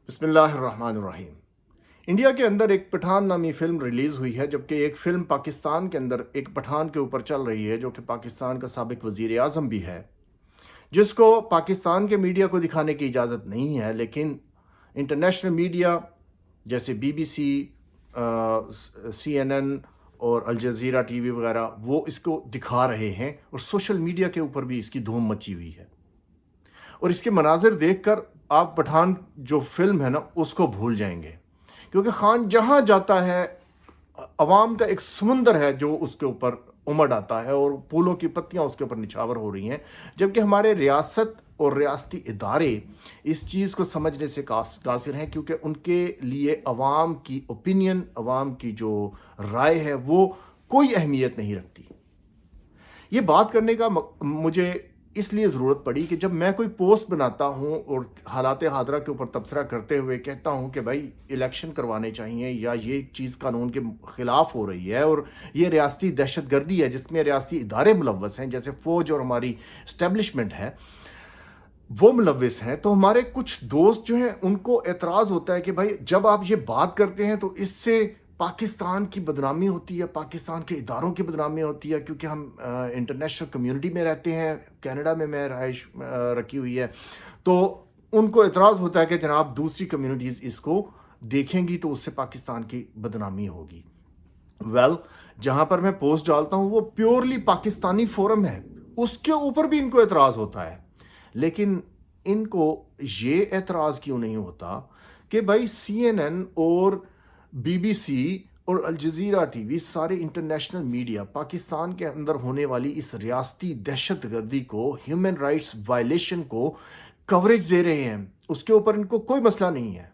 بسم اللہ الرحمن الرحیم۔ انڈیا کے اندر ایک پٹھان نامی فلم ریلیز ہوئی ہے، جبکہ ایک فلم پاکستان کے اندر ایک پٹھان کے اوپر چل رہی ہے جو کہ پاکستان کا سابق وزیر اعظم بھی ہے، جس کو پاکستان کے میڈیا کو دکھانے کی اجازت نہیں ہے، لیکن انٹرنیشنل میڈیا جیسے B B C, C N N اور الجزیرہ ٹی وی وغیرہ وہ اس کو دکھا رہے ہیں، اور سوشل میڈیا کے اوپر بھی اس کی دھوم مچی ہوئی ہے۔ اور اس کے مناظر دیکھ کر آپ پٹھان جو فلم ہے نا اس کو بھول جائیں گے، کیونکہ خان جہاں جاتا ہے عوام کا ایک سمندر ہے جو اس کے اوپر امڑ آتا ہے، اور پھولوں کی پتیاں اس کے اوپر نچھاور ہو رہی ہیں، جبکہ ہمارے ریاست اور ریاستی ادارے اس چیز کو سمجھنے سے قاصر ہیں، کیونکہ ان کے لیے عوام کی اوپینین، عوام کی جو رائے ہے وہ کوئی اہمیت نہیں رکھتی۔ یہ بات کرنے کا مجھے اس لیے ضرورت پڑی کہ جب میں کوئی پوسٹ بناتا ہوں اور حالات حاضرہ کے اوپر تبصرہ کرتے ہوئے کہتا ہوں کہ بھائی الیکشن کروانے چاہیے، یا یہ چیز قانون کے خلاف ہو رہی ہے، اور یہ ریاستی دہشت گردی ہے جس میں ریاستی ادارے ملوث ہیں، جیسے فوج اور ہماری اسٹیبلشمنٹ ہے وہ ملوث ہیں، تو ہمارے کچھ دوست جو ہیں ان کو اعتراض ہوتا ہے کہ بھائی جب آپ یہ بات کرتے ہیں تو اس سے پاکستان کی بدنامی ہوتی ہے، پاکستان کے اداروں کی بدنامی ہوتی ہے، کیونکہ ہم انٹرنیشنل کمیونٹی میں رہتے ہیں، کینیڈا میں رہائش رکھی ہوئی ہے، تو ان کو اعتراض ہوتا ہے کہ جناب دوسری کمیونٹیز اس کو دیکھیں گی تو اس سے پاکستان کی بدنامی ہوگی۔ جہاں پر میں پوسٹ ڈالتا ہوں وہ پیورلی پاکستانی فورم ہے، اس کے اوپر بھی ان کو اعتراض ہوتا ہے، لیکن ان کو یہ اعتراض کیوں نہیں ہوتا کہ بھائی سی این این اور بی بی سی اور الجزیرہ ٹی وی سارے انٹرنیشنل میڈیا پاکستان کے اندر ہونے والی اس ریاستی دہشت گردی کو، ہیومن رائٹس وائلیشن کو کوریج دے رہے ہیں، اس کے اوپر ان کو کوئی مسئلہ نہیں ہے۔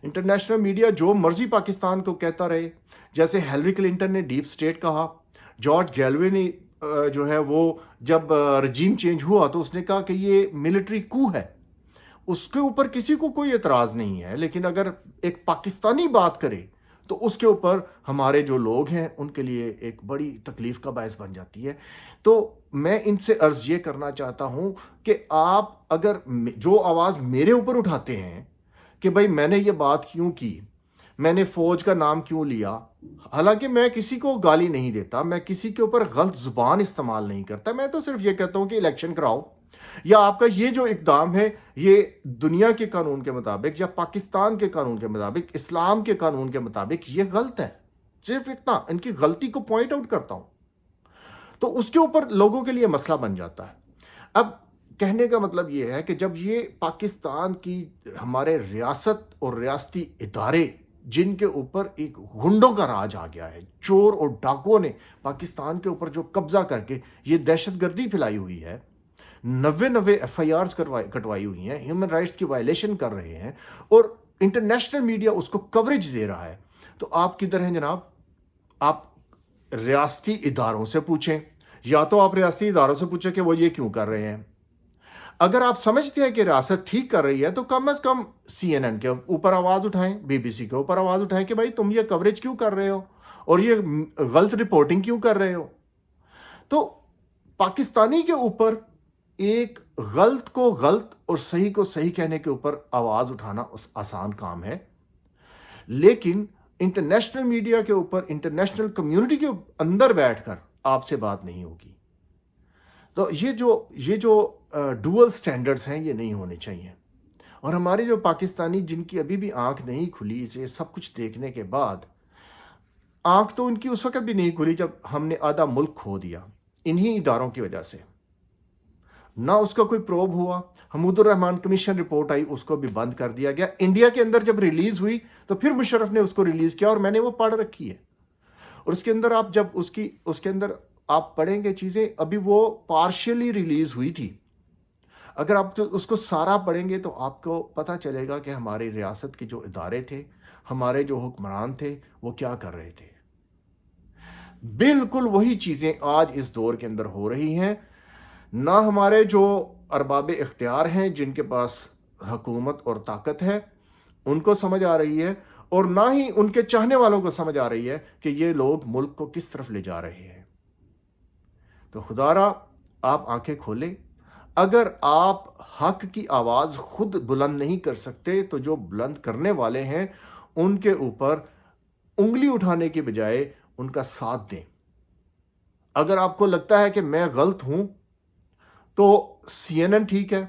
انٹرنیشنل میڈیا جو مرضی پاکستان کو کہتا رہے، جیسے ہیلری کلنٹن نے ڈیپ سٹیٹ کہا، جارج گیلوے نے جو ہے وہ جب رجیم چینج ہوا تو اس نے کہا کہ یہ ملٹری کو ہے، اس کے اوپر کسی کو کوئی اعتراض نہیں ہے، لیکن اگر ایک پاکستانی بات کرے تو اس کے اوپر ہمارے جو لوگ ہیں ان کے لیے ایک بڑی تکلیف کا باعث بن جاتی ہے۔ تو میں ان سے عرض یہ کرنا چاہتا ہوں کہ آپ اگر جو آواز میرے اوپر اٹھاتے ہیں کہ بھائی میں نے یہ بات کیوں کی، میں نے فوج کا نام کیوں لیا، حالانکہ میں کسی کو گالی نہیں دیتا، میں کسی کے اوپر غلط زبان استعمال نہیں کرتا، میں تو صرف یہ کہتا ہوں کہ الیکشن کراؤ، یا آپ کا یہ جو اقدام ہے یہ دنیا کے قانون کے مطابق یا پاکستان کے قانون کے مطابق، اسلام کے قانون کے مطابق یہ غلط ہے، صرف اتنا ان کی غلطی کو پوائنٹ آؤٹ کرتا ہوں، تو اس کے اوپر لوگوں کے لیے مسئلہ بن جاتا ہے۔ اب کہنے کا مطلب یہ ہے کہ جب یہ پاکستان کی ہمارے ریاست اور ریاستی ادارے جن کے اوپر ایک غنڈوں کا راج آ گیا ہے، چور اور ڈاکوں نے پاکستان کے اوپر جو قبضہ کر کے یہ دہشت گردی پھیلائی ہوئی ہے، 90 ایف آئی آرز کٹوائی ہوئی ہیں، ہیومن رائٹس کی وائلیشن کر رہے ہیں، اور انٹرنیشنل میڈیا اس کو کوریج دے رہا ہے، تو آپ کدھر ہیں جناب؟ آپ ریاستی اداروں سے پوچھیں، یا تو آپ ریاستی اداروں سے پوچھیں کہ وہ یہ کیوں کر رہے ہیں۔ اگر آپ سمجھتے ہیں کہ ریاست ٹھیک کر رہی ہے تو کم از کم سی این این کے اوپر آواز اٹھائیں، بی بی سی کے اوپر آواز اٹھائیں کہ بھائی تم یہ کوریج کیوں کر رہے ہو اور یہ غلط رپورٹنگ کیوں کر رہے ہو۔ تو پاکستانی کے اوپر ایک غلط کو غلط اور صحیح کو صحیح کہنے کے اوپر آواز اٹھانا آسان کام ہے، لیکن انٹرنیشنل میڈیا کے اوپر انٹرنیشنل کمیونٹی کے اندر بیٹھ کر آپ سے بات نہیں ہوگی۔ تو یہ جو ڈوئل سٹینڈرڈز ہیں یہ نہیں ہونے چاہیے، اور ہمارے جو پاکستانی جن کی ابھی بھی آنکھ نہیں کھلی اسے سب کچھ دیکھنے کے بعد، آنکھ تو ان کی اس وقت بھی نہیں کھلی جب ہم نے آدھا ملک کھو دیا انہی اداروں کی وجہ سے، نہ اس کا کوئی پروب ہوا۔ حمود الرحمان کمیشن رپورٹ آئی، اس کو بھی بند کر دیا گیا۔ انڈیا کے اندر جب ریلیز ہوئی تو پھر مشرف نے اس کو ریلیز کیا، اور میں نے وہ پڑھ رکھی ہے، اور اس کے اندر آپ جب اس کے اندر آپ پڑھیں گے چیزیں، ابھی وہ پارشلی ریلیز ہوئی تھی، اگر آپ اس کو سارا پڑھیں گے تو آپ کو پتہ چلے گا کہ ہماری ریاست کے جو ادارے تھے، ہمارے جو حکمران تھے، وہ کیا کر رہے تھے۔ بالکل وہی چیزیں آج اس دور کے اندر ہو رہی ہیں، نہ ہمارے جو ارباب اختیار ہیں جن کے پاس حکومت اور طاقت ہے ان کو سمجھ آ رہی ہے، اور نہ ہی ان کے چاہنے والوں کو سمجھ آ رہی ہے کہ یہ لوگ ملک کو کس طرف لے جا رہے ہیں۔ تو خدا را آپ آنکھیں کھولیں۔ اگر آپ حق کی آواز خود بلند نہیں کر سکتے تو جو بلند کرنے والے ہیں ان کے اوپر انگلی اٹھانے کی بجائے ان کا ساتھ دیں. اگر آپ کو لگتا ہے کہ میں غلط ہوں تو سی این این ٹھیک ہے.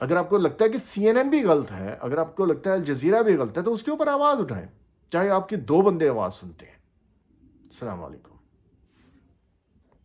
اگر آپ کو لگتا ہے کہ سی این این بھی غلط ہے، اگر آپ کو لگتا ہے الجزیرہ بھی غلط ہے، تو اس کے اوپر آواز اٹھائیں، چاہے آپ کی 2 بندے آواز سنتے ہیں. السلام علیکم.